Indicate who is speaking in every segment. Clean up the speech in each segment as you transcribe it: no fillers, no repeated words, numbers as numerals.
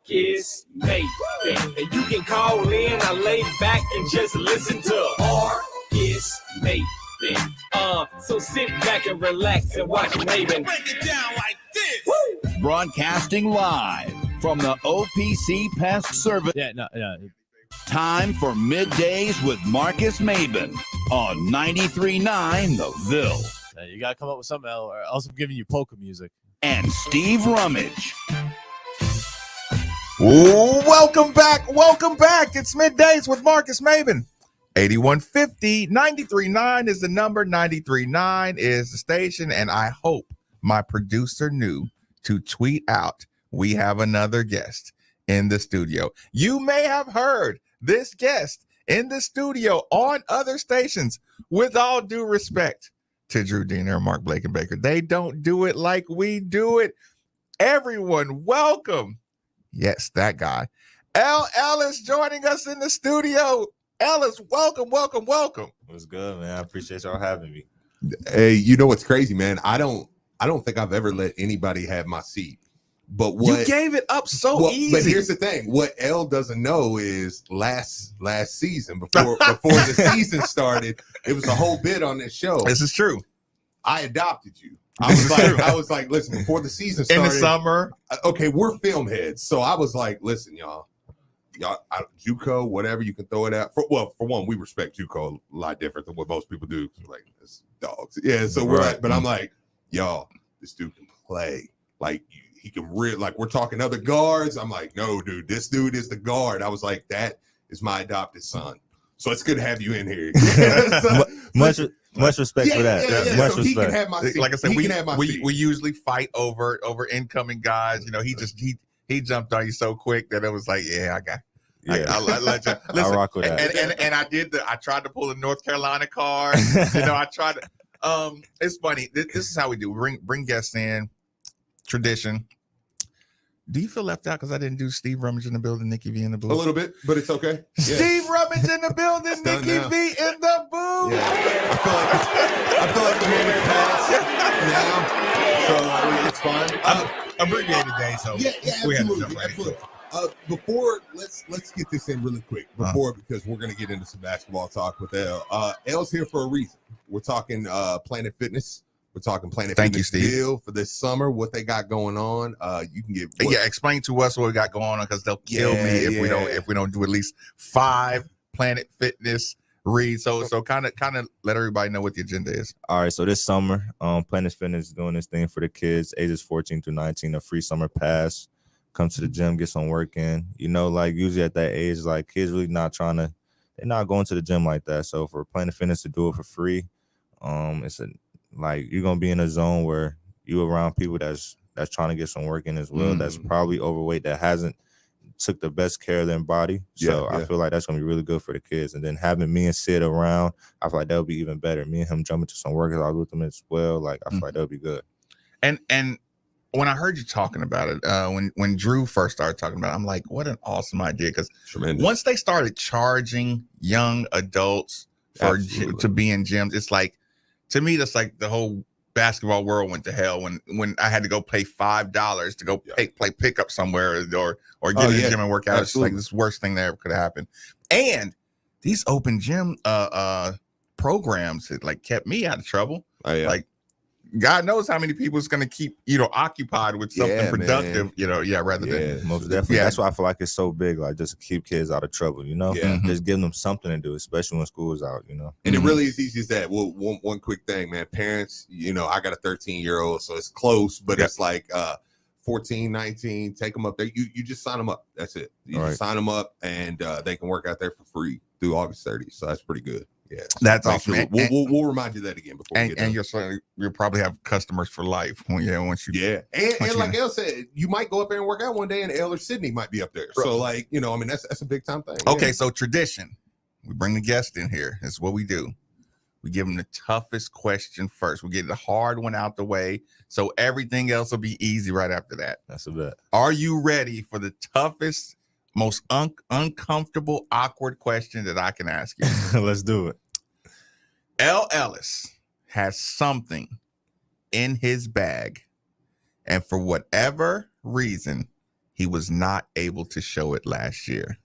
Speaker 1: Marcus Maven. And you can call in, I lay back and just listen to Marcus Maven. So sit back and relax and watch Maven.
Speaker 2: Break it down like this.
Speaker 1: Woo!
Speaker 3: Broadcasting live from the OPC Pest Service. Time for Middays with Marcus Maven on 93.9 The Ville.
Speaker 4: You got to come up with something else, or else I'm giving you polka music.
Speaker 3: And Steve Rummage.
Speaker 5: Ooh, welcome back. It's Middays with Marcus Maven. 8150 93.9 is the number. 93.9 is the station. And I hope my producer knew to tweet out, we have another guest in the studio. You may have heard this guest in the studio on other stations. With all due respect to Drew Diener and Mark Blake and Baker, they don't do it like we do it. Everyone, welcome. Yes, that guy. Ellis joining us in the studio. Ellis, welcome.
Speaker 4: What's good, man? I appreciate y'all having me.
Speaker 6: Hey, you know what's crazy, man? I don't think I've ever let anybody have my seat. But what
Speaker 5: you gave it up easy.
Speaker 6: But here's the thing: what L doesn't know is last season, before the season started, it was a whole bit on this show.
Speaker 5: This is true.
Speaker 6: I adopted you. I was like, listen, before the season started,
Speaker 5: in the summer.
Speaker 6: Okay, we're film heads, so I was like, listen, y'all, JUCO, whatever you can throw it at. For one, we respect JUCO a lot different than what most people do. Like, it's dogs, yeah. So we're like, but I'm like, y'all, this dude can play. Like, he can like, we're talking other guards. I'm like, no, dude, this dude is the guard. I was like, that is my adopted son. So it's good to have you in here.
Speaker 4: Much respect for that.
Speaker 6: Yeah.
Speaker 4: Much
Speaker 6: so
Speaker 4: respect.
Speaker 6: he can have my seat.
Speaker 5: Like I said,
Speaker 6: we
Speaker 5: we usually fight over incoming guys. You know, he jumped on you so quick that it was like, yeah, I got. Yeah. I let you listen.
Speaker 4: I rock with that.
Speaker 5: And I tried to pull the North Carolina card. You know, I tried to. It's funny. This is how we do. Bring guests in. Tradition. Do you feel left out because I didn't do Steve Rummage in the building, Nikki V in the booth?
Speaker 6: A little bit, but it's okay. Yeah.
Speaker 5: Steve Rummage in the building, Nikki V in the booth.
Speaker 6: Yeah. I feel like the moment passed now, so it's fine.
Speaker 5: Abbreviated day, so we had to jump right into it.
Speaker 6: Before, let's get this in really quick. Because we're gonna get into some basketball talk with L. L's here for a reason. We're talking Planet Fitness. We're talking Planet Fitness deal for this summer, what they got going on. You can get
Speaker 5: explain to us what we got going on, because they'll kill me if we don't do at least 5 Planet Fitness reads. So kind of let everybody know what the agenda is.
Speaker 4: All right, so this summer, Planet Fitness is doing this thing for the kids ages 14 through 19, a free summer pass. Come to the gym, get some work in. You know, like usually at that age, like kids really they're not going to the gym like that. So for Planet Fitness to do it for free, like you're gonna be in a zone where you around people that's trying to get some work in as well. That's probably overweight, that hasn't took the best care of their body. So I feel like that's gonna be really good for the kids. And then having me and Sid around, I feel like that'll be even better. Me and him jumping to some workouts with them as well. Like I feel like that'll be good.
Speaker 5: And when I heard you talking about it, when Drew first started talking about it, I'm like, what an awesome idea. Because once they started charging young adults to be in gyms, it's like, to me, that's like the whole basketball world went to hell when I had to go pay $5 to go play pickup somewhere or get in the gym and work out. Absolutely. It's like this worst thing that ever could have happened. And these open gym programs, it like kept me out of trouble. Like, God knows how many people is going to keep, occupied with something productive, man. Rather than
Speaker 4: most definitely. That's why I feel like it's so big, like just to keep kids out of trouble, just giving them something to do, especially when school is out,
Speaker 6: And it really is easy as that. Well, one quick thing, man, parents, I got a 13-year-old, so it's close, but it's like 14, 19, take them up there. You just sign them up. That's it. You just sign them up and they can work out there for free through August 30th. So that's pretty good. Yeah,
Speaker 5: that's awesome.
Speaker 6: Sure. We'll remind you that again before.
Speaker 5: And you'll probably have customers for life. Once you
Speaker 6: and like Elle said, you might go up there and work out one day, and Elle or Sydney might be up there. Right. So like that's a big time thing.
Speaker 5: Okay, so tradition, we bring the guest in here. That's what we do. We give them the toughest question first. We get the hard one out the way, so everything else will be easy right after that.
Speaker 4: That's a bet.
Speaker 5: Are you ready for the toughest, most uncomfortable, awkward question that I can ask you?
Speaker 4: Let's do it.
Speaker 5: Ellis has something in his bag, and for whatever reason, he was not able to show it last year.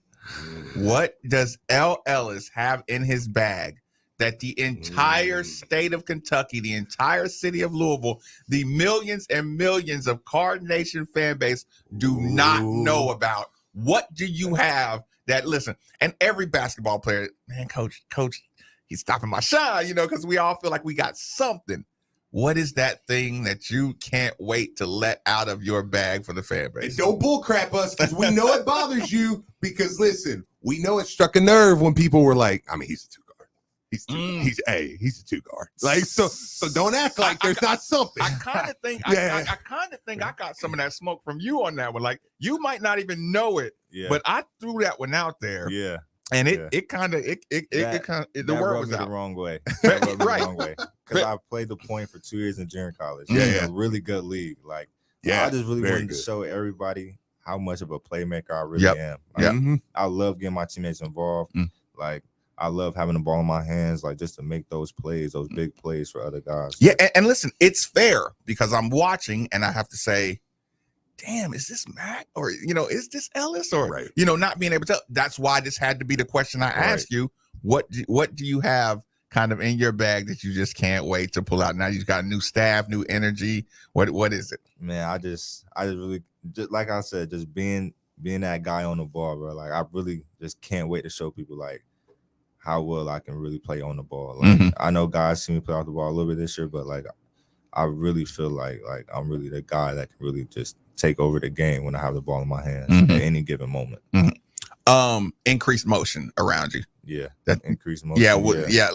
Speaker 5: What does Ellis have in his bag that the entire state of Kentucky, the entire city of Louisville, the millions and millions of Card Nation fan base do not know about? What do you have that, listen, and every basketball player, man, coach, he's stopping my shine, because we all feel like we got something. What is that thing that you can't wait to let out of your bag for the fan base?
Speaker 6: And don't bullcrap us, because we know it bothers you, because listen, we know it struck a nerve when people were like, I mean, he's a two-guard. He's a two-guard. Like, so don't act like there's not something.
Speaker 5: I kind of think I got some of that smoke from you on that one. Like, you might not even know it, but I threw that one out there.
Speaker 4: Yeah.
Speaker 5: And the word was out
Speaker 4: the wrong way. The wrong way. Because I played the point for 2 years in junior college. A really good league. Like, I just really wanted to show everybody how much of a playmaker I really am. Like, I love getting my teammates involved. Like, I love having the ball in my hands, like, just to make those plays, those big plays for other guys.
Speaker 5: Yeah, and listen, it's fair because I'm watching and I have to say, damn, is this Mac or, is this Ellis or, not being able to. That's why this had to be the question I asked you. What do you have kind of in your bag that you just can't wait to pull out? Now you've got new staff, new energy. What is it?
Speaker 4: Man, I just really, just like I said, just being that guy on the ball, bro. Like, I really just can't wait to show people, like, how well I can really play on the ball. Like, I know guys see me play off the ball a little bit this year, but, like, I really feel like I'm really the guy that can really just take over the game when I have the ball in my hands at any given moment.
Speaker 5: Increased motion around you.
Speaker 4: Yeah, that increased motion.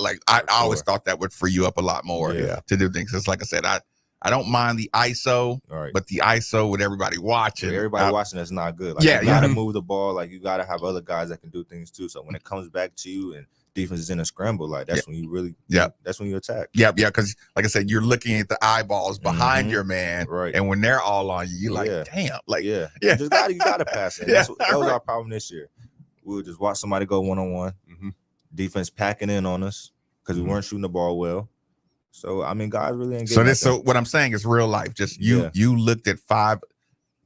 Speaker 5: Like I always thought that would free you up a lot more to do things. It's like I said, I don't mind the ISO, but the ISO with everybody watching.
Speaker 4: Watching that's not good. Like, you gotta move the ball. Like, you gotta have other guys that can do things too. So when it comes back to you and defense is in a scramble, like, that's when you really that's when you attack.
Speaker 5: Because like I said, you're looking at the eyeballs behind your man, and when they're all on you, you're like, damn, like you gotta pass it. That was our problem this year. We would just watch somebody go one-on-one, defense packing in on us because we weren't shooting the ball well. So I mean, guys really ain't getting so what I'm saying is real life. Just you looked at 5,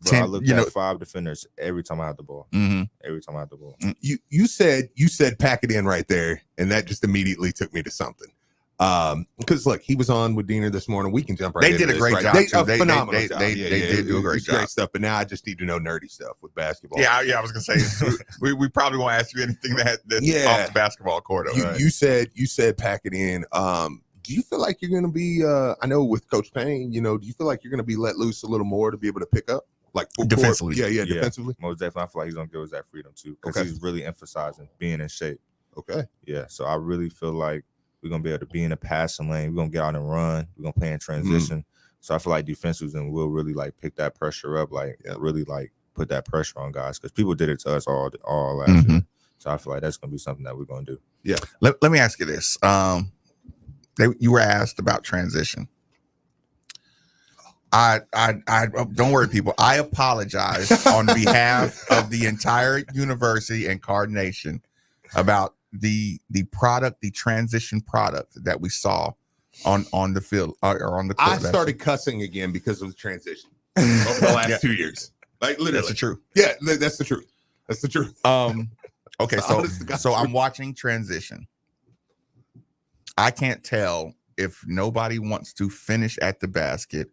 Speaker 5: 10.
Speaker 4: I looked at 5 defenders every time I had the ball. Every time I had the ball.
Speaker 6: You said pack it in right there, and that just immediately took me to something. Because look, he was on with Diener this morning. We can jump right.
Speaker 5: They did a great job.
Speaker 6: Phenomenal job.
Speaker 5: They did do a great job.
Speaker 6: Great stuff. But now I just need to know nerdy stuff with basketball.
Speaker 5: Yeah. I was gonna say we probably won't ask you anything that's off the basketball court.
Speaker 6: You said pack it in. Do you feel like you're gonna be? I know with Coach Payne, do you feel like you're gonna be let loose a little more to be able to pick up? Like
Speaker 5: defensively.
Speaker 6: Yeah, defensively.
Speaker 4: Most definitely. I feel like he's gonna give us that freedom too. Because he's really emphasizing being in shape.
Speaker 6: Okay.
Speaker 4: Yeah. So I really feel like we're gonna be able to be in the passing lane. We're gonna get out and run. We're gonna play in transition. So I feel like defensives and we'll really like pick that pressure up, like really like put that pressure on guys. Because people did it to us all last year. So I feel like that's gonna be something that we're gonna do.
Speaker 5: Yeah. Let me ask you this. You were asked about transition. I don't worry, people. I apologize on behalf of the entire university and Card Nation about the product, the transition product that we saw on the field or on the court.
Speaker 6: I started cussing again because of the transition over the last 2 years. Like, literally,
Speaker 5: that's the truth.
Speaker 6: Yeah, that's the truth. That's the truth.
Speaker 5: Okay, so I'm watching transition. I can't tell if nobody wants to finish at the basket,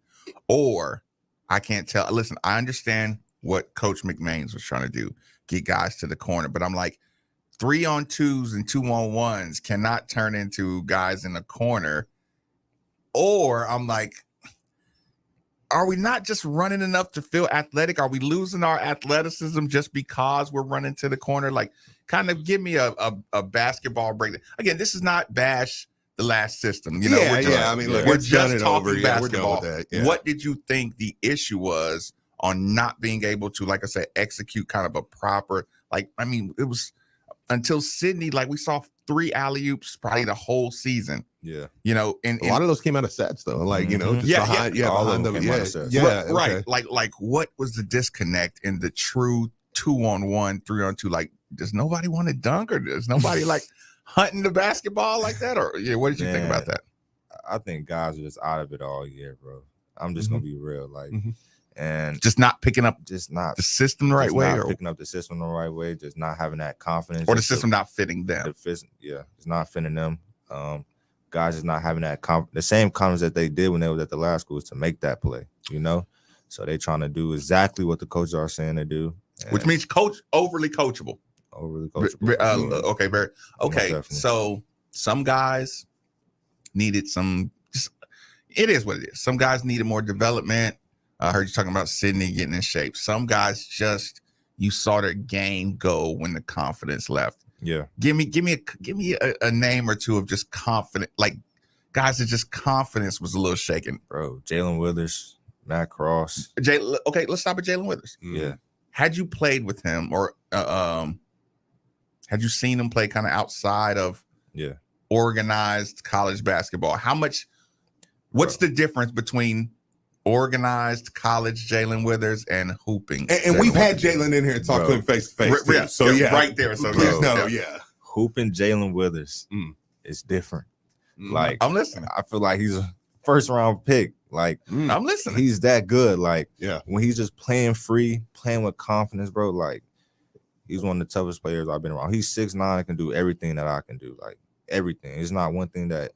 Speaker 5: or I can't tell. Listen, I understand what Coach McMahons was trying to do, get guys to the corner, but I'm like, 3-on-2s and 2-on-1s cannot turn into guys in the corner. Or I'm like, are we not just running enough to feel athletic? Are we losing our athleticism just because we're running to the corner? Like, kind of give me a basketball break. Again, this is not bash the last system.
Speaker 6: I mean, look,
Speaker 5: we're just talking
Speaker 6: over.
Speaker 5: basketball.
Speaker 6: We're done with that. Yeah.
Speaker 5: What did you think the issue was on not being able to, like I said, execute kind of a proper, like, I mean, it was until Sydney, like we saw 3 alley-oops probably the whole season.
Speaker 6: Yeah.
Speaker 5: And
Speaker 6: a lot of those came out of sets though. Like, just behind, behind them.
Speaker 5: Right. Like what was the disconnect in the true 2-on-1, 3-on-2? Like, does nobody want to dunk, or does nobody like hunting the basketball like that? Or what did you think about that?
Speaker 4: I think guys are just out of it all year, bro. I'm just gonna be real. Like, and
Speaker 5: just not picking up
Speaker 4: the
Speaker 5: system the right way, or
Speaker 4: picking up the system the right way, just not having that confidence,
Speaker 5: or the system not fitting them.
Speaker 4: It's not fitting them. Guys is not having that the same confidence that they did when they was at the last school, is to make that play, you know. So they trying to do exactly what the coaches are saying to do,
Speaker 5: which means overly coachable. Okay, very okay. So some guys needed some. It is what it is. Some guys needed more development. I heard you talking about Sydney getting in shape. Some guys you saw their game go when the confidence left.
Speaker 4: Yeah.
Speaker 5: Give me a name or two of just confident, like guys that just confidence was a little shaken.
Speaker 4: Bro, Jalen Withers, Matt Cross.
Speaker 5: Okay, let's stop at Jalen Withers.
Speaker 4: Yeah.
Speaker 5: Had you played with him, or had you seen him play kind of outside of organized college basketball? What's the difference between organized college Jalen Withers and hooping?
Speaker 6: And we've had Jalen in here and talked to him face to face. So
Speaker 5: right there. So
Speaker 6: please know,
Speaker 4: hooping Jalen Withers is different. Like,
Speaker 5: I'm listening.
Speaker 4: I feel like he's a first round pick. Like,
Speaker 5: I'm listening.
Speaker 4: He's that good. Like, when he's just playing free, playing with confidence, bro. Like, he's one of the toughest players I've been around. He's 6'9", and can do everything that I can do. Like, everything. It's not one thing that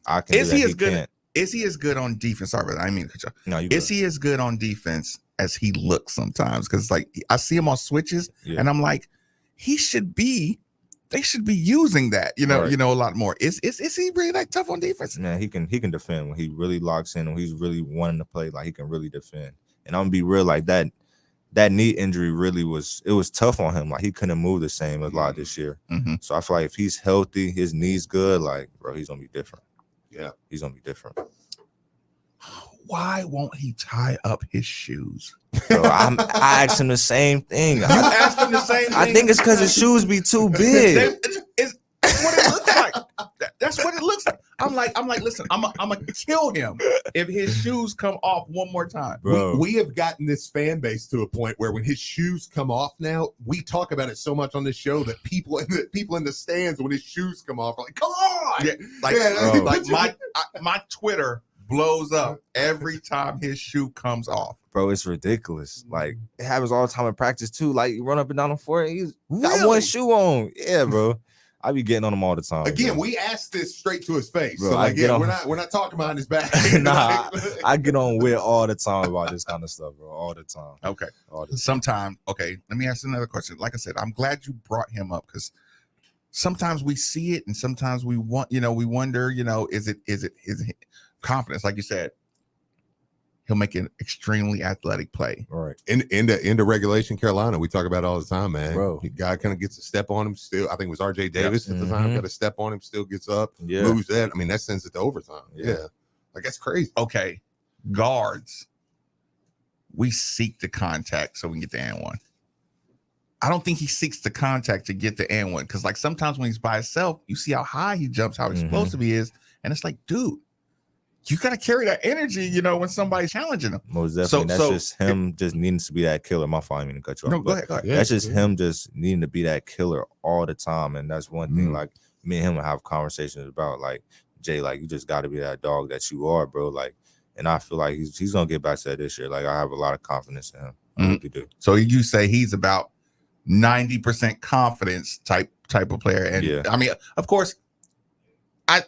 Speaker 4: I can.
Speaker 5: Is he as good? Is he as good on defense? Sorry, but I mean, no, is he as good on defense as he looks sometimes? Because like I see him on switches, and I'm like, they should be using that, you know, a lot more. Is he really that tough on defense?
Speaker 4: Man, he can defend when he really locks in, when he's really wanting to play. Like, he can really defend. And I'm gonna be real, like that knee injury really was tough on him. Like, he couldn't move the same a lot this year. So I feel like if he's healthy, his knee's good, like, bro, he's gonna be different.
Speaker 6: Yeah,
Speaker 4: he's gonna be different.
Speaker 5: Why won't he tie up his shoes?
Speaker 4: Bro, I asked him the same thing.
Speaker 5: You asked him the same thing?
Speaker 4: I think it's because his shoes be too big.
Speaker 5: That's what it looks like. That's what it looks like. I'm like, listen, I'm gonna kill him if his shoes come off one more time.
Speaker 6: We have gotten this fan base to a point where when his shoes come off now, we talk about it so much on this show that people in the stands, when his shoes come off, are like, come on!
Speaker 5: My Twitter blows up every time his shoe comes off.
Speaker 4: Bro, it's ridiculous. Like, it happens all the time in practice too. Like, you run up and down the floor, and he's got one shoe on. Yeah, bro. I be getting on him all the time.
Speaker 6: Again,
Speaker 4: bro.
Speaker 6: We asked this straight to his face.
Speaker 4: Bro,
Speaker 6: so like, we're not talking behind his back.
Speaker 4: Nah, I get on Will all the time about this kind of stuff, bro. All the time.
Speaker 5: Okay. Sometimes, okay, let me ask another question. Like I said, I'm glad you brought him up, because sometimes we see it, and sometimes we wonder, is it confidence? Like you said, he'll make an extremely athletic play.
Speaker 6: Right. In the regulation, Carolina, we talk about it all the time, man. Bro, the guy kind of gets a step on him still. I think it was RJ Davis at the time, got a step on him, still gets up, moves that. I mean, that sends it to overtime. Yeah. Like, that's crazy.
Speaker 5: Okay. Guards, we seek the contact so we can get the and one. I don't think he seeks the contact to get the and one, because like sometimes when he's by himself, you see how high he jumps, how explosive he is, and it's like, dude, you got to carry that energy, when somebody's challenging him.
Speaker 4: Most definitely. That's just him just needing to be that killer. My fault, I didn't mean to cut you off.
Speaker 5: No, go ahead.
Speaker 4: That's just him just needing to be that killer all the time. And that's one thing, like, me and him will have conversations about, like, Jay, like, you just got to be that dog that you are, bro. Like, and I feel like he's going to get back to that this year. Like, I have a lot of confidence in him. I really do. So
Speaker 5: you say he's about 90% confidence type of player. And I mean, of course, I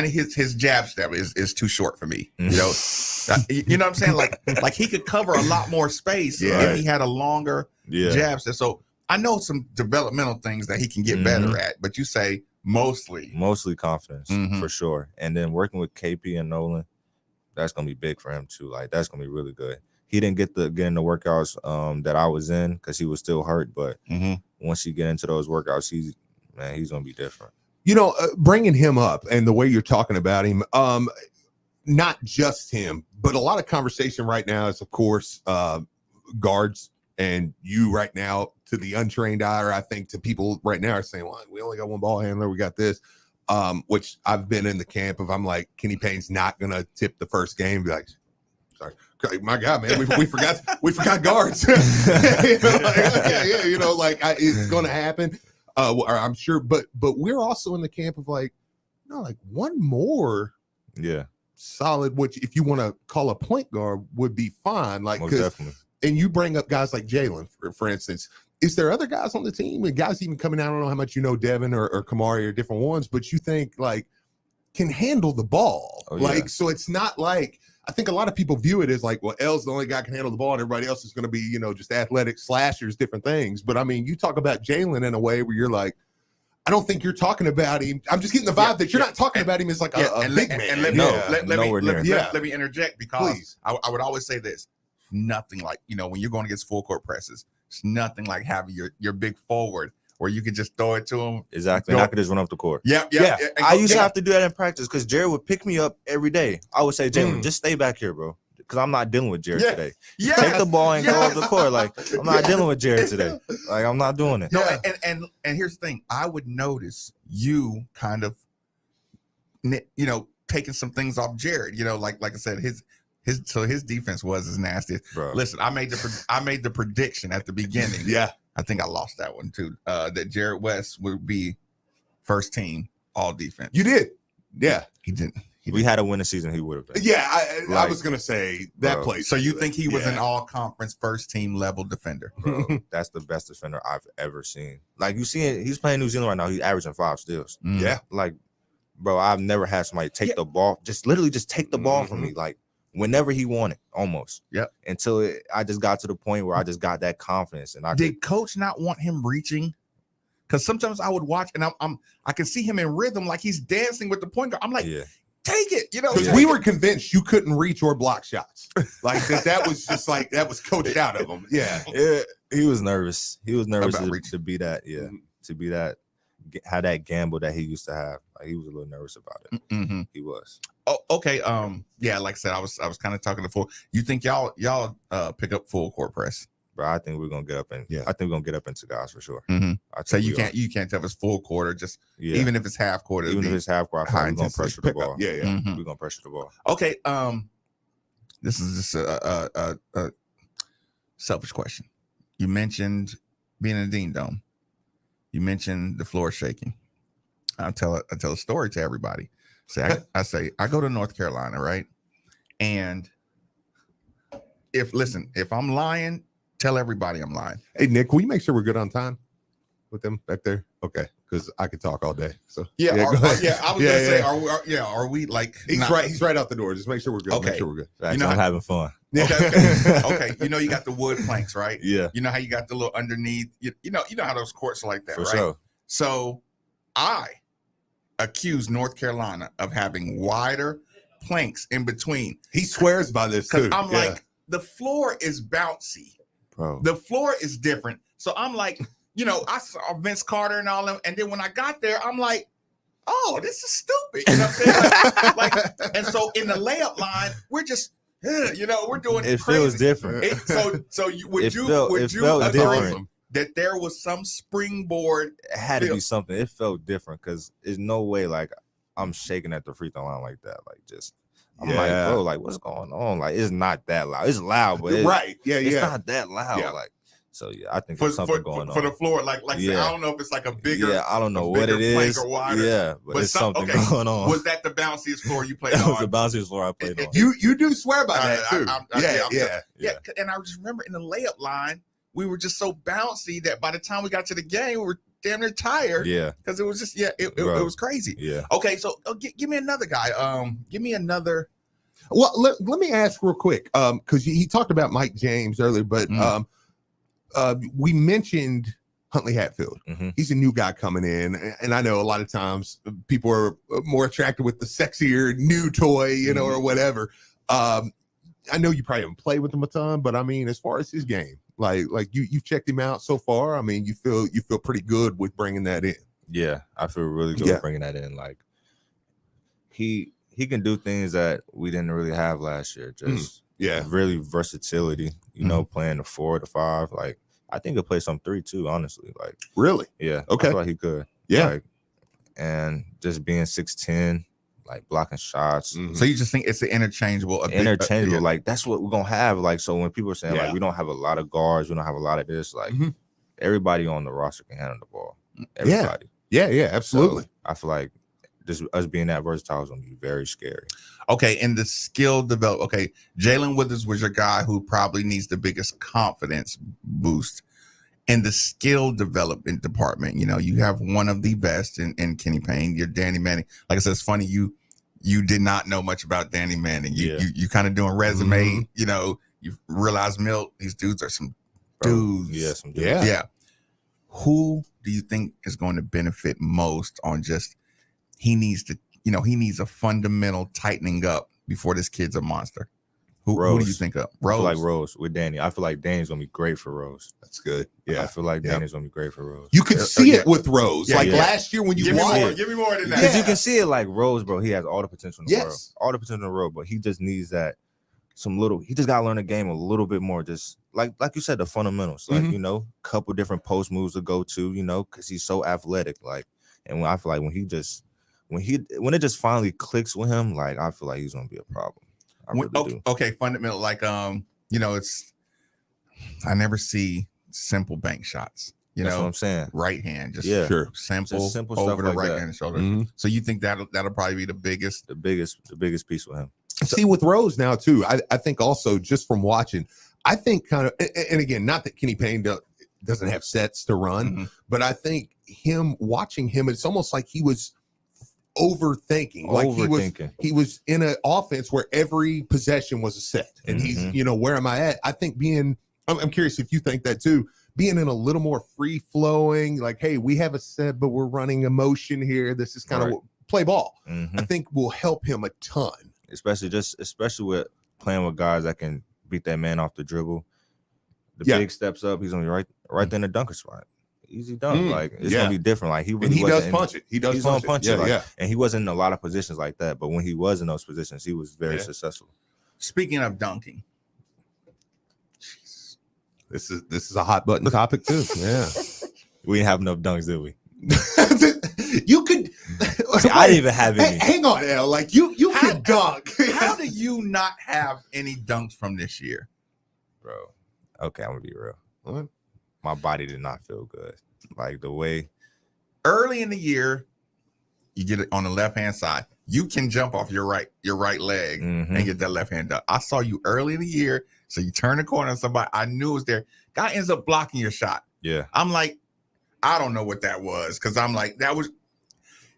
Speaker 5: his jab step is too short for me. You know what I'm saying? Like he could cover a lot more space if he had a longer jab step. So I know some developmental things that he can get better at, but you say mostly
Speaker 4: confidence for sure. And then working with KP and Nolan, that's gonna be big for him too. Like, that's gonna be really good. He didn't get in the workouts that I was in because he was still hurt. But once you get into those workouts, he's gonna be different.
Speaker 6: Bringing him up and the way you're talking about him, not just him, but a lot of conversation right now is, of course, guards. And you right now, to the untrained eye, or I think to people right now, are saying, well, we only got one ball handler. We got this, which I've been in the camp of. I'm like, Kenny Payne's not going to tip the first game. Be like, sorry, my God, man, we forgot guards. It's going to happen. I'm sure, but we're also in the camp of like, no, like one more.
Speaker 4: Yeah.
Speaker 6: solid, which if you want to call a point guard would be fine. Like,
Speaker 4: Most definitely.
Speaker 6: And you bring up guys like Jalen, for instance. Is there other guys on the team and guys even coming out? I don't know how much you know Devin or Kamari or different ones, but you think like can handle the ball. So it's not like, I think a lot of people view it as like, well, L's the only guy can handle the ball and everybody else is going to be, you know, just athletic slashers, different things. But I mean, you talk about Jalen in a way where you're like, I don't think you're talking about him. I'm just getting the vibe that you're not talking about him as like a big man.
Speaker 5: And let me interject because I would always say this. Nothing like, you know, when you're going against full court presses, it's nothing like having your big forward where you can just throw it to him.
Speaker 4: Exactly. And I could just run up the court.
Speaker 5: Yeah.
Speaker 4: I used to have to do that in practice because Jared would pick me up every day. I would say, Jalen, just stay back here, bro. Because I'm not dealing with Jared today. Take the ball and go up the court. Like, I'm not dealing with Jared today. Like, I'm not doing it.
Speaker 5: No, and here's the thing. I would notice you kind of, you know, taking some things off Jared. You know, like I said, his defense was as nasty. Bro. Listen, I made the prediction at the beginning. I think I lost that one too. That Jared West would be first team all defense.
Speaker 6: You did. Yeah.
Speaker 5: He didn't.
Speaker 4: We had a winning season, he would have been.
Speaker 6: Yeah, I was gonna say that place.
Speaker 5: So you think he was an all conference first team level defender?
Speaker 4: Bro, that's the best defender I've ever seen. Like, you see it, he's playing New Zealand right now. He's averaging 5 steals.
Speaker 6: Yeah.
Speaker 4: Like, bro, I've never had somebody take the ball, just literally just take the ball from me. Like, whenever he wanted, almost.
Speaker 5: Yep.
Speaker 4: Until I just got to the point where I just got that confidence, and
Speaker 5: did coach not want him reaching? Because sometimes I would watch and I can see him in rhythm, like he's dancing with the point guard. I'm like, take it, you know.
Speaker 6: Because we were convinced you couldn't reach or block shots. Like that was just like that was coached out of him. Yeah.
Speaker 4: He was nervous. He was nervous to be that. Yeah. To be that, have that gamble that he used to have. Like, he was a little nervous about it. He was.
Speaker 5: Oh, okay. Yeah, like I said, I was kind of talking to full. You think y'all pick up full court press?
Speaker 4: Bro, I think we're gonna get up and I think we're gonna get up into guys for sure.
Speaker 5: So you can't tell if it's full court or just even if it's half court.
Speaker 4: Even if it's half court, we're gonna pressure the ball.
Speaker 6: Yeah.
Speaker 4: We're gonna pressure the ball.
Speaker 5: Okay. This is just a selfish question. You mentioned being in a Dean Dome. You mentioned the floor shaking. I tell a story to everybody. I say I go to North Carolina, right? And if I'm lying, tell everybody I'm lying.
Speaker 6: Hey, Nick, will you make sure we're good on time with them back there? Okay, because I could talk all day. So
Speaker 5: I was gonna say, are we like?
Speaker 6: He's right out the door. Just make sure we're good.
Speaker 5: Okay.
Speaker 6: Make sure we're good.
Speaker 4: I'm having fun.
Speaker 5: Okay. You know you got the wood planks, right?
Speaker 4: Yeah.
Speaker 5: You know how you got the little underneath. You know how those courts are like that,
Speaker 4: For
Speaker 5: right?
Speaker 4: sure.
Speaker 5: So I accuse North Carolina of having wider planks in between.
Speaker 6: He swears by this too.
Speaker 5: I'm like, the floor is bouncy.
Speaker 4: Bro.
Speaker 5: The floor is different. So I'm like, you know, I saw Vince Carter and all them. And then when I got there, I'm like, oh, this is stupid. You know what I'm saying? And so in the layup line, we're just, you know, we're doing
Speaker 4: it
Speaker 5: crazy.
Speaker 4: feels different.
Speaker 5: Would you agree that there was some springboard?
Speaker 4: It had to be something. It felt different because there's no way like I'm shaking at the free throw line like that. Like, just I'm like, bro, like, what's going on? Like, it's not that loud. It's loud, but it's not that loud.
Speaker 5: Yeah.
Speaker 4: Like, so I think there's something going on
Speaker 5: for the floor. Like I don't know if it's like a bigger.
Speaker 4: I don't know what it is. But it's something going on.
Speaker 5: Was that the bounciest floor you played
Speaker 4: on?
Speaker 5: That
Speaker 4: was the bounciest floor I played on.
Speaker 6: You do swear by that too.
Speaker 5: Yeah. And I just remember in the layup line, we were just so bouncy that by the time we got to the game, we were damn near tired.
Speaker 4: Yeah,
Speaker 5: because it was just it was crazy.
Speaker 4: Yeah.
Speaker 5: Okay, so give me another guy. Give me another.
Speaker 6: Well, let me ask real quick, because he talked about Mike James earlier, but we mentioned Huntley Hatfield. He's a new guy coming in, and I know a lot of times people are more attracted with the sexier new toy, you know, or whatever. I know you probably haven't played with him a ton, but I mean, as far as his game, like you've checked him out so far. I mean, you feel pretty good with bringing that in.
Speaker 4: Yeah, I feel really good bringing that in. Like, he can do things that we didn't really have last year. Just really versatility. You know, playing the 4, the 5. Like, I think he'll play some 3 too. Honestly, like,
Speaker 6: really,
Speaker 4: okay, I feel like he could.
Speaker 6: Like,
Speaker 4: and just being 6'10", like blocking shots.
Speaker 5: So you just think it's an interchangeable?
Speaker 4: Like, that's what we're gonna have. Like, so when people are saying like we don't have a lot of guards, we don't have a lot of this, like everybody on the roster can handle the ball. Everybody.
Speaker 6: Yeah, absolutely.
Speaker 4: So I feel like just us being that versatile is gonna be very scary.
Speaker 5: Okay, and the skill develop. Okay, Jalen Withers was your guy who probably needs the biggest confidence boost. In the skill development department, you have one of the best in Kenny Payne. You're Danny Manning. Like I said, it's funny you did not know much about Danny Manning. You kind of doing resume. You realize these dudes are some dudes.
Speaker 4: Yeah, some dudes.
Speaker 5: Yeah. Who do you think is going to benefit most on just he needs a fundamental tightening up before this kid's a monster? Who do you think of? Rose?
Speaker 4: I feel like Rose with Danny. I feel like Danny's gonna be great for Rose.
Speaker 6: That's good. Yeah,
Speaker 4: I feel like Danny's gonna be great for Rose.
Speaker 6: You could see it with Rose. Last year when you watched,
Speaker 5: give me more than that.
Speaker 4: Because you can see it like Rose, bro. He has all the potential in the world, all the potential in the world, but he just needs that he just gotta learn the game a little bit more. Just like you said, the fundamentals, like couple different post moves to go to, because he's so athletic. Like, and I feel like when it just finally clicks with him, like I feel like he's gonna be a problem.
Speaker 5: Okay, fundamental, like it's I never see simple bank shots.
Speaker 4: That's what I'm saying.
Speaker 5: Right hand, just simple
Speaker 4: just simple
Speaker 5: over
Speaker 4: stuff
Speaker 5: the
Speaker 4: like
Speaker 5: right
Speaker 4: that.
Speaker 5: hand shoulder. So you think that'll probably be the biggest
Speaker 4: piece with him.
Speaker 6: See, with Rose now too, I think also just from watching, I think kind of, and again, not that Kenny Payne doesn't have sets to run, but I think watching him, it's almost like he was overthinking. Like he was in an offense where every possession was a set, and he's where am I at? I think I'm curious if you think that too. Being in a little more free flowing, like, hey, we have a set, but we're running emotion here. This is kind of play ball. I think will help him a ton, especially
Speaker 4: with playing with guys that can beat that man off the dribble. The big steps up, he's gonna be right there in the dunker spot. Easy dunk, like it's gonna be different. Like he
Speaker 6: does punch it. He's gonna
Speaker 4: punch it. And he wasn't in a lot of positions like that, but when he was in those positions, he was very successful.
Speaker 5: Speaking of dunking,
Speaker 6: this is a hot button topic too. Yeah,
Speaker 4: we didn't have enough dunks, did we?
Speaker 6: You could.
Speaker 4: I didn't even have any.
Speaker 6: Hang on, L. Like you could dunk.
Speaker 5: How do you not have any dunks from this year,
Speaker 4: bro? Okay, I'm gonna be real.
Speaker 6: What?
Speaker 4: My body did not feel good. Like the way
Speaker 5: early in the year, you get it on the left hand side. You can jump off your right leg and get that left hand dunk. I saw you early in the year, so you turn the corner on somebody. I knew it was there. Guy ends up blocking your shot.
Speaker 4: Yeah,
Speaker 5: I'm like, I don't know what that was because I'm like that was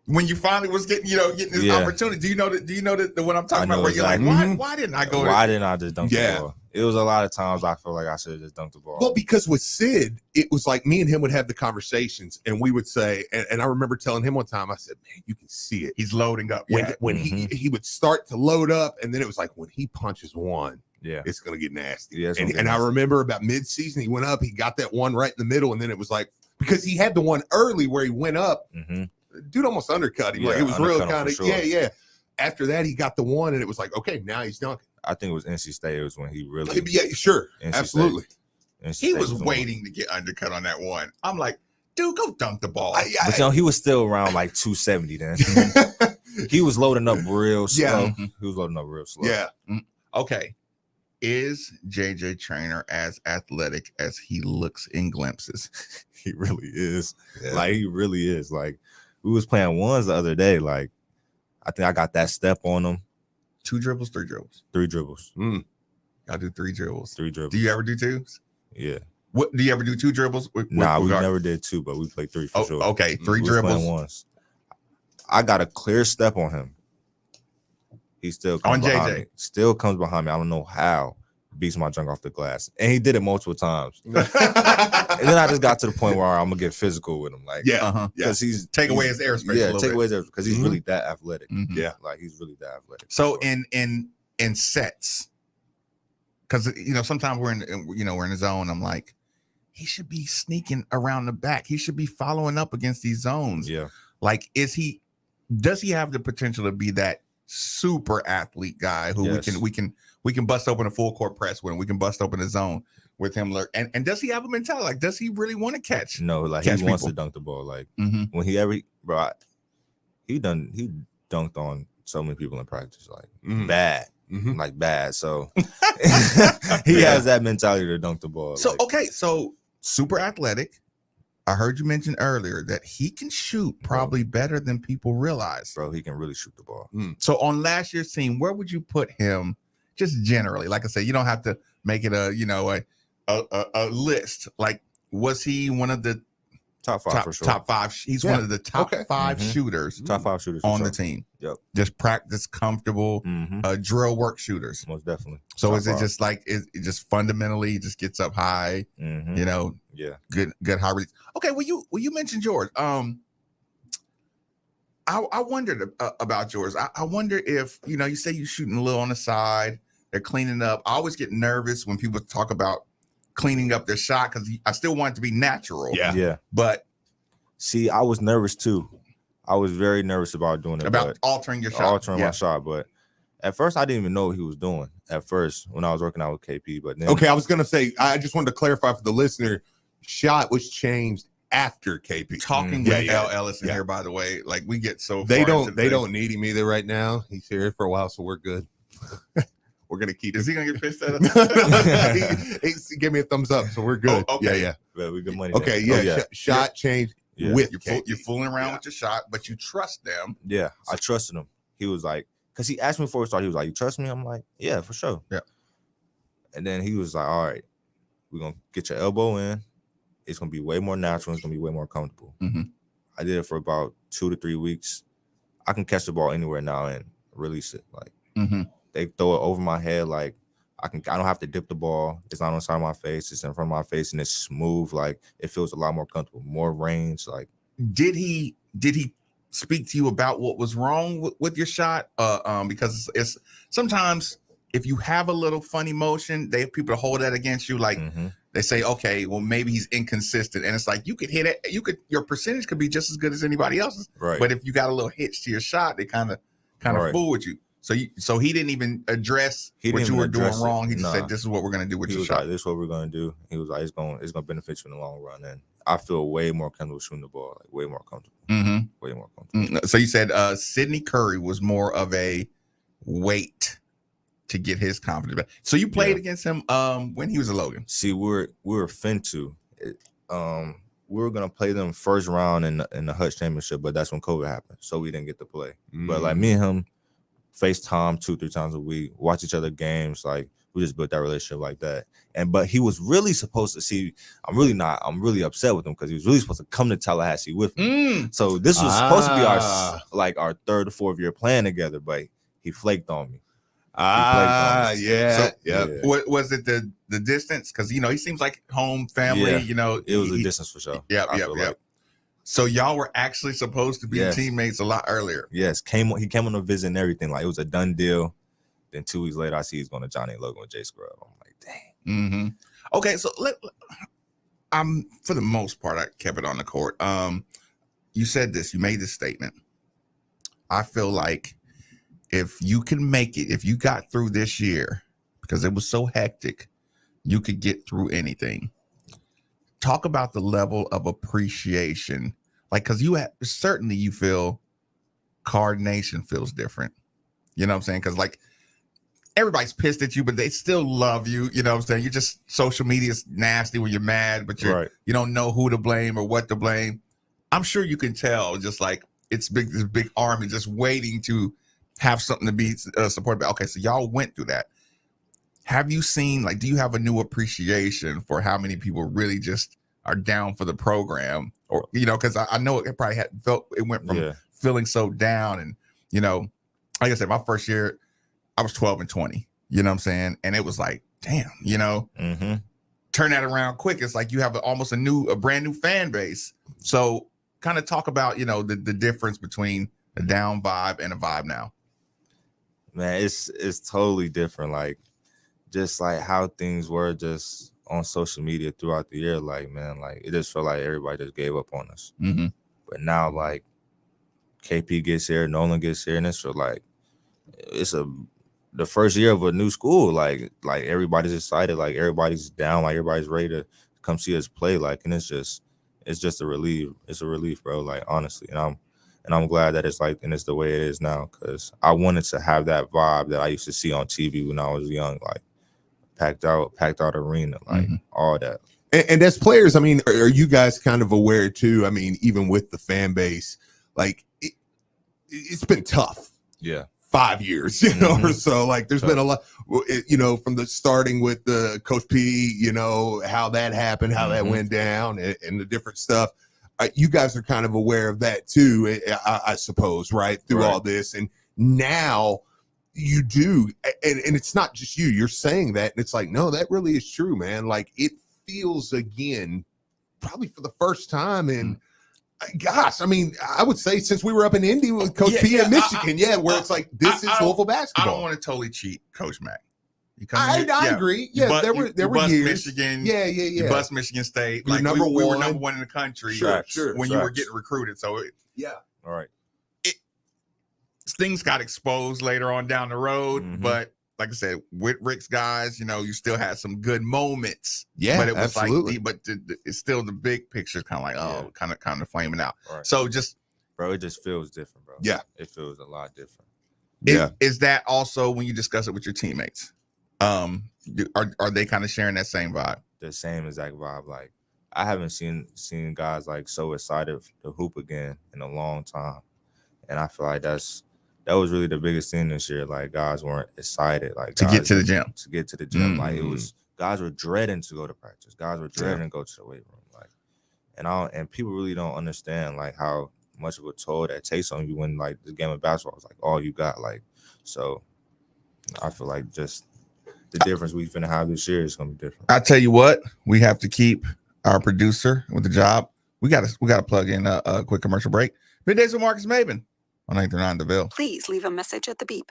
Speaker 5: when you finally was getting this opportunity. Do you know that what I'm talking about? Where
Speaker 4: exactly.
Speaker 5: You're like, why didn't I go?
Speaker 4: Why didn't I just dunk the ball? It was a lot of times I feel like I should have just dunked the ball.
Speaker 6: Well, because with Sid, it was like me and him would have the conversations, and we would say, and I remember telling him one time, I said, "Man, you can see it.
Speaker 5: He's loading up."
Speaker 6: When he would start to load up, and then it was like when he punches one, it's gonna get nasty.
Speaker 4: Yeah,
Speaker 6: and I remember about mid-season, he went up, he got that one right in the middle, and then it was like because he had the one early where he went up, dude almost undercut him. Like it was real kind of After that, he got the one, and it was like, okay, now he's dunking.
Speaker 4: I think it was NC State. It was when he really,
Speaker 6: absolutely.
Speaker 5: He was waiting to get undercut on that one. I'm like, dude, go dunk the ball.
Speaker 4: But he was still around like 270 then. He was loading up real slow. He was loading up real slow.
Speaker 6: Yeah.
Speaker 5: Okay. Is JJ Traynor as athletic as he looks in glimpses?
Speaker 4: He really is. Yeah. Like he really is. Like we was playing ones the other day. Like I think I got that step on him.
Speaker 5: 2 dribbles, 3 dribbles.
Speaker 4: 3 dribbles.
Speaker 5: I do 3 dribbles.
Speaker 4: 3 dribbles.
Speaker 5: Do you ever do 2s?
Speaker 4: Yeah.
Speaker 5: What do you ever do 2 dribbles?
Speaker 4: We never did 2, but we played 3 for sure.
Speaker 5: Okay, 3 dribbles.
Speaker 4: Once. I got a clear step on him. He still comes behind me. Still comes behind me. I don't know how. Beats my junk off the glass, and he did it multiple times. And then I just got to the point where I'm gonna get physical with him, like because he's
Speaker 5: take away his airspace.
Speaker 4: Yeah, take away his airspace because he's really that athletic.
Speaker 6: Yeah,
Speaker 4: like he's really that athletic.
Speaker 5: So in sets, because sometimes we're in we're in the zone. I'm like, he should be sneaking around the back. He should be following up against these zones.
Speaker 4: Yeah,
Speaker 5: like does he have the potential to be that super athlete guy who we can bust open a full court press with him. We can bust open a zone with him. And does he have a mentality? Like, does he really want to catch?
Speaker 4: No, like he wants to dunk the ball. Like when he dunked on so many people in practice, like bad, like bad. So he has that mentality to dunk the ball.
Speaker 5: So so super athletic, I heard you mention earlier that he can shoot probably better than people realize.
Speaker 4: Bro, he can really shoot the ball.
Speaker 5: So on last year's team, where would you put him just generally? Like I said, you don't have to make it a list. Like, was he one of the
Speaker 4: top five for sure?
Speaker 5: Top five. He's one of the top five shooters.
Speaker 4: Top five shooters
Speaker 5: on the team.
Speaker 4: Yep.
Speaker 5: Just practice, comfortable, drill work shooters.
Speaker 4: Most definitely.
Speaker 5: So is it just like it just fundamentally just gets up high? You know.
Speaker 4: Yeah.
Speaker 5: Good high release. Okay. Well, you mentioned George. I wondered about George. I wonder if you say you're shooting a little on the side. They're cleaning up. I always get nervous when people talk about cleaning up their shot because I still want it to be natural.
Speaker 4: Yeah.
Speaker 5: But
Speaker 4: see, I was nervous too. I was very nervous about doing it.
Speaker 5: About altering your shot.
Speaker 4: Altering my shot. But at first, I didn't even know what he was doing. At first, when I was working out with KP. But then,
Speaker 6: I was going to say, I just wanted to clarify for the listener, shot was changed after KP.
Speaker 5: Talking with Ellis in here, by the way, like we get so
Speaker 6: they don't need him either right now. He's here for a while, so we're good. We're gonna keep.
Speaker 5: Is he gonna get pissed at us?
Speaker 6: he gave me a thumbs up, so we're good.
Speaker 5: Oh, okay.
Speaker 6: Yeah.
Speaker 4: Well, we good money.
Speaker 6: Okay, shot changed with
Speaker 5: you're fooling around with your shot, but you trust them.
Speaker 4: Yeah, I trusted him. He was like, because he asked me before we started. He was like, "You trust me?" I'm like, "Yeah, for sure."
Speaker 5: Yeah.
Speaker 4: And then he was like, "All right, we're gonna get your elbow in. It's gonna be way more natural. It's gonna be way more comfortable." I did it for about 2 to 3 weeks. I can catch the ball anywhere now and release it. Like they throw it over my head. Like I don't have to dip the ball. It's not on the side of my face. It's in front of my face and it's smooth. Like it feels a lot more comfortable, more range. Like
Speaker 5: did he speak to you about what was wrong with your shot? Because it's sometimes if you have a little funny motion, they have people to hold that against you. Like they say, okay, well maybe he's inconsistent, and it's like you could hit it. Your percentage could be just as good as anybody else's.
Speaker 4: Right.
Speaker 5: But if you got a little hitch to your shot, they kind of fool with you. So he didn't even address what you were doing wrong. He just said, "This is what we're gonna do with your shot."
Speaker 4: Like, "This is what we're gonna do." He was like, "It's gonna benefit you in the long run." And I feel way more comfortable shooting the ball, like way more comfortable. Way more comfortable.
Speaker 5: So you said Sidney Curry was more of a wait to get his confidence back. So you played against him when he was a Logan.
Speaker 4: See, we were fin to. We were gonna play them first round in the Hutch Championship, but that's when COVID happened, so we didn't get to play. But like me and him FaceTime 2-3 times a week, watch each other games. Like we just built that relationship like that. But he was really supposed to see. I'm really upset with him because he was really supposed to come to Tallahassee with me. So this was supposed to be our 3rd or 4th year playing together, but he flaked on me.
Speaker 5: Yeah. Was it the distance? Because he seems like home family.
Speaker 4: It was a distance for sure.
Speaker 5: Yeah. So y'all were actually supposed to be teammates a lot earlier.
Speaker 4: Yes, he came on a visit and everything. Like it was a done deal. Then 2 weeks later, I see he's going to Johnny Logan with Jay Scrub. I'm like, dang.
Speaker 5: Okay, so for the most part, I kept it on the court. You said this. You made this statement. I feel like if you can make it, if you got through this year, because it was so hectic, you could get through anything. Talk about the level of appreciation, like because certainly you feel Card Nation feels different. You know what I'm saying? Because like everybody's pissed at you, but they still love you. You know what I'm saying? You just social media is nasty when you're mad, but you don't know who to blame or what to blame. I'm sure you can tell. Just like it's this big army just waiting to have something to be supported by. Okay, so y'all went through that. Have you seen, like, do you have a new appreciation for how many people really just are down for the program? Or, because I know it probably it went from feeling so down. And, like I said, my first year, I was 12-20, you know what I'm saying? And it was like, damn, turn that around quick. It's like you have almost a brand new fan base. So kind of talk about, the difference between a down vibe and a vibe now.
Speaker 4: Man, it's totally different. Like, just like how things were just on social media throughout the year, like, man, like it just felt like everybody just gave up on us. But now, like, KP gets here, Nolan gets here, and it's like the first year of a new school. Like everybody's excited, like everybody's down, like everybody's ready to come see us play. Like, and it's just a relief. It's a relief, bro. Like, honestly, and I'm glad that it's like, and it's the way it is now, because I wanted to have that vibe that I used to see on TV when I was young, like packed out arena, like all that.
Speaker 6: And as players, I mean, are you guys kind of aware too? I mean, even with the fan base, like it's been tough.
Speaker 5: Yeah.
Speaker 6: 5 years, you know, or so. Like there's been a lot, you know, from the starting with the Coach P, you know, how that happened, how that went down, and the different stuff. You guys are kind of aware of that too, I suppose, right? Through all this. And now you do, and it's not just you, you're saying that, and it's like, no, that really is true, man. Like it feels again, probably for the first time in, gosh, I mean, I would say since we were up in Indy with Coach P in Michigan, where it's like, this is Louisville basketball.
Speaker 5: I don't want to totally cheat Coach Mack.
Speaker 6: I agree. Yeah, there were years.
Speaker 5: Michigan.
Speaker 6: You
Speaker 5: bust Michigan State.
Speaker 6: Like we were
Speaker 5: number one in the country.
Speaker 6: Sure.
Speaker 5: When you were getting recruited. So
Speaker 4: all right.
Speaker 5: Things got exposed later on down the road, but like I said, with Rick's guys, you know, you still had some good moments.
Speaker 6: Yeah,
Speaker 5: but it was
Speaker 6: absolutely.
Speaker 5: It's still the big picture, kind of like kind of flaming out.
Speaker 4: Right.
Speaker 5: So just,
Speaker 4: bro, it just feels different, bro.
Speaker 6: Yeah,
Speaker 4: it feels a lot different.
Speaker 5: Is that also when you discuss it with your teammates? Are they kind of sharing that same vibe?
Speaker 4: The same exact vibe. Like I haven't seen guys like so excited to hoop again in a long time, and I feel like that was really the biggest thing this year. Like guys weren't excited, like
Speaker 5: to get to the gym.
Speaker 4: Like it was, guys were dreading to go to practice. Guys were dreading to go to the weight room. Like, and people really don't understand like how much of a toll that takes on you when like the game of basketball is like all you got. Like, so I feel like just the difference we finna have this year is gonna be different.
Speaker 5: I tell you what, we have to keep our producer with the job. We gotta plug in a quick commercial break. Middays with Marcus Maben on 939 The Ville.
Speaker 2: Please leave a message at the beep.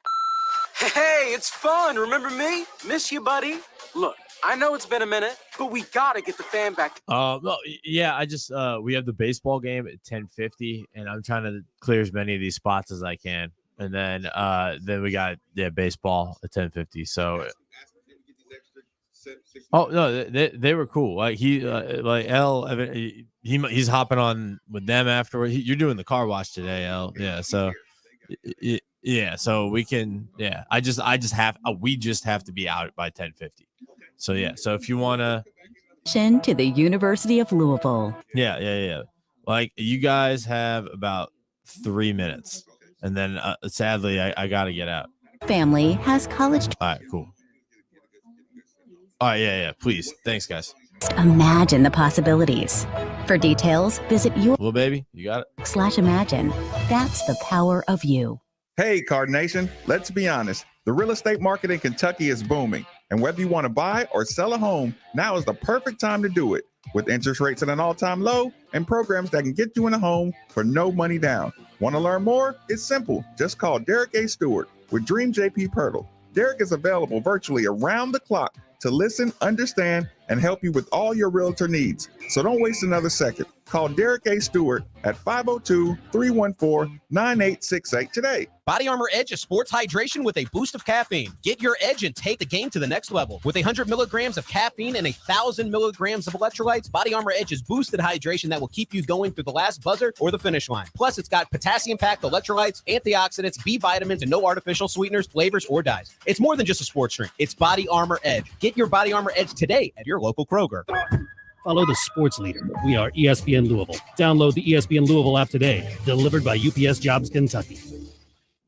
Speaker 7: Hey, it's fun. Remember me? Miss you, buddy. Look, I know it's been a minute, but we gotta get the fan back.
Speaker 8: Well, yeah, I just we have the baseball game at 10:50, and I'm trying to clear as many of these spots as I can, and then we got baseball at 10:50. So, oh no, they were cool. Like he's hopping on with them afterward. You're doing the car wash today, L. Yeah, so. Yeah, so we can. Yeah, we just have to be out by 10:50. So yeah, so if you want
Speaker 9: to the University of Louisville.
Speaker 8: Yeah. Like you guys have about 3 minutes, and then sadly I gotta get out.
Speaker 9: Family has college.
Speaker 8: All right, cool. All right, yeah. Please, thanks, guys.
Speaker 9: Imagine the possibilities. For details, visit
Speaker 8: Little baby, you got it.
Speaker 9: /imagine. That's the power of you.
Speaker 5: Hey, Card Nation, let's be honest. The real estate market in Kentucky is booming. And whether you want to buy or sell a home, now is the perfect time to do it. With interest rates at an all-time low and programs that can get you in a home for no money down. Want to learn more? It's simple. Just call Derek A. Stewart with Dream JP Pirtle. Derek is available virtually around the clock to listen, understand, and help you with all your realtor needs. So don't waste another second. Call Derek A. Stewart at 502-314-9868 today.
Speaker 10: Body Armor Edge is sports hydration with a boost of caffeine. Get your edge and take the game to the next level. With 100 milligrams of caffeine and 1,000 milligrams of electrolytes, Body Armor Edge is boosted hydration that will keep you going through the last buzzer or the finish line. Plus, it's got potassium-packed electrolytes, antioxidants, B vitamins, and no artificial sweeteners, flavors, or dyes. It's more than just a sports drink. It's Body Armor Edge. Get your Body Armor Edge today at your local Kroger.
Speaker 11: Follow the sports leader. We are ESPN Louisville. Download the ESPN Louisville app today. Delivered by UPS Jobs Kentucky.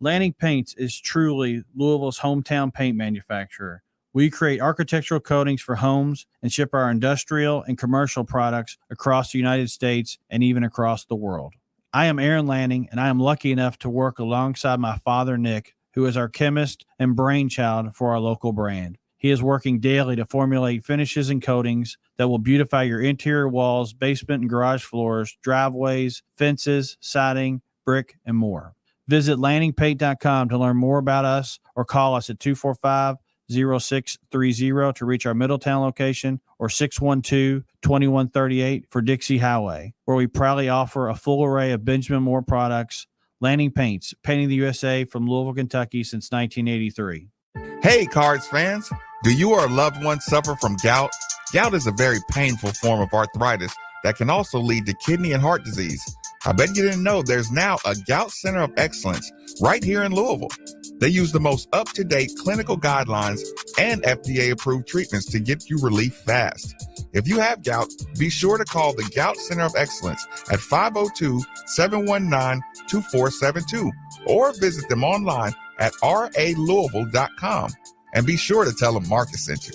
Speaker 12: Lanning Paints is truly Louisville's hometown paint manufacturer. We create architectural coatings for homes and ship our industrial and commercial products across the United States and even across the world. I am Aaron Lanning, and I am lucky enough to work alongside my father, Nick, who is our chemist and brainchild for our local brand. He is working daily to formulate finishes and coatings that will beautify your interior walls, basement and garage floors, driveways, fences, siding, brick, and more. Visit LanningPaint.com to learn more about us or call us at 245-0630 to reach our Middletown location or 612-2138 for Dixie Highway, where we proudly offer a full array of Benjamin Moore products. Lanning Paints, painting the USA from Louisville, Kentucky since 1983.
Speaker 5: Hey, Cards fans. Do you or a loved one suffer from gout? Gout is a very painful form of arthritis that can also lead to kidney and heart disease. I bet you didn't know there's now a Gout Center of Excellence right here in Louisville. They use the most up-to-date clinical guidelines and FDA-approved treatments to get you relief fast. If you have gout, be sure to call the Gout Center of Excellence at 502-719-2472 or visit them online at ralouisville.com. And be sure to tell them Marcus sent you.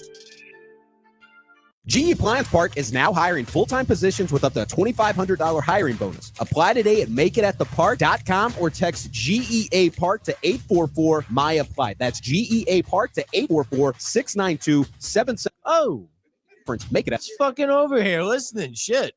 Speaker 10: GE Appliance Park is now hiring full-time positions with up to a $2,500 hiring bonus. Apply today at makeitathepark.com or text GEA Park to 844-MY-APPLY. That's GEA Park to 844-692-77.
Speaker 8: Oh,
Speaker 10: Make it
Speaker 8: it's fucking over here listening. Shit.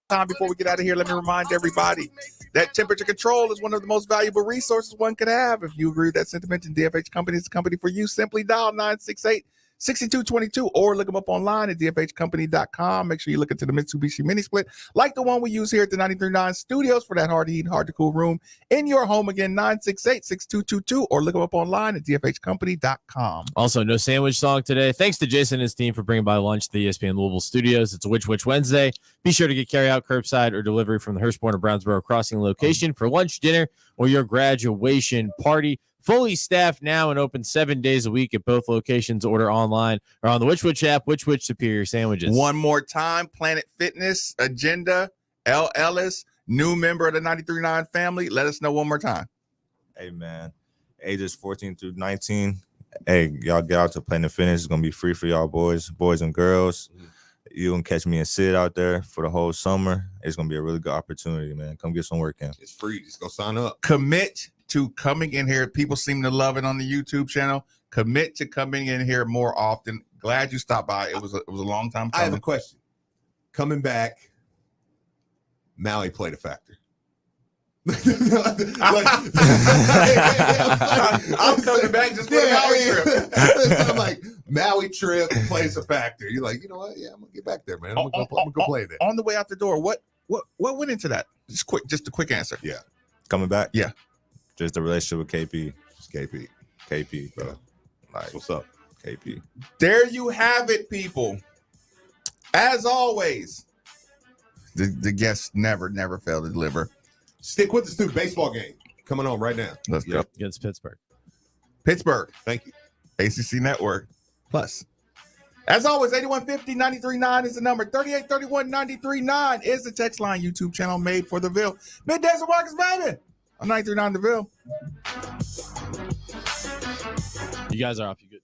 Speaker 5: Time before we get out of here, let me remind everybody that temperature control is one of the most valuable resources one could have. If you agree with that sentiment, then DFH Company is the company for you. Simply dial 968-6222 or look them up online at dfhcompany.com. Make sure you look into the Mitsubishi Mini Split like the one we use here at the 93.9 Studios for that hard to heat, hard to cool room in your home. Again, 968-6222 or look them up online at dfhcompany.com.
Speaker 8: Also, no sandwich song today. Thanks to Jason and his team for bringing by lunch to the ESPN Louisville studios. It's a Which Wednesday. Be sure to get carry out, curbside, or delivery from the Hurstbourne or Brownsboro Crossing location for lunch, dinner, or your graduation party. Fully staffed now and open 7 days a week at both locations. Order online or on the Which app. Which Superior Sandwiches.
Speaker 5: One more time, Planet Fitness Agenda, Ellis, new member of the 93.9 family. Let us know one more time.
Speaker 4: Hey, man, ages 14 through 19. Hey, y'all get out to Planet Fitness. It's going to be free for y'all boys and girls. You can catch me and Sid out there for the whole summer. It's going to be a really good opportunity, man. Come get some work in.
Speaker 6: It's free. Just go sign up.
Speaker 5: Commit to coming in here. People seem to love it on the YouTube channel. Commit to coming in here more often. Glad you stopped by. It was a long time coming.
Speaker 6: I have a question. Coming back, Maui played a factor.
Speaker 5: I'm coming back just for the Maui trip.
Speaker 6: I'm like, Maui trip plays a factor. You're like, you know what? Yeah, I'm gonna get back there, man. I'm gonna go play there.
Speaker 5: On the way out the door, what went into that? Just a quick answer.
Speaker 6: Yeah.
Speaker 4: Coming back?
Speaker 5: Yeah.
Speaker 4: Just the relationship with KP.
Speaker 6: Just KP,
Speaker 4: bro. Like,
Speaker 6: what's up,
Speaker 4: KP?
Speaker 5: There you have it, people. As always, the guests never fail to deliver.
Speaker 6: Stick with the Stu baseball game coming on right now.
Speaker 5: Let's go.
Speaker 8: Against Pittsburgh.
Speaker 6: Thank you.
Speaker 5: ACC Network Plus. As always, 8150-939 is the number. 3831-939 is the text line. YouTube channel made for the Ville. Middays with Marcus Maven on 939 the Ville.
Speaker 8: You guys are off. You good?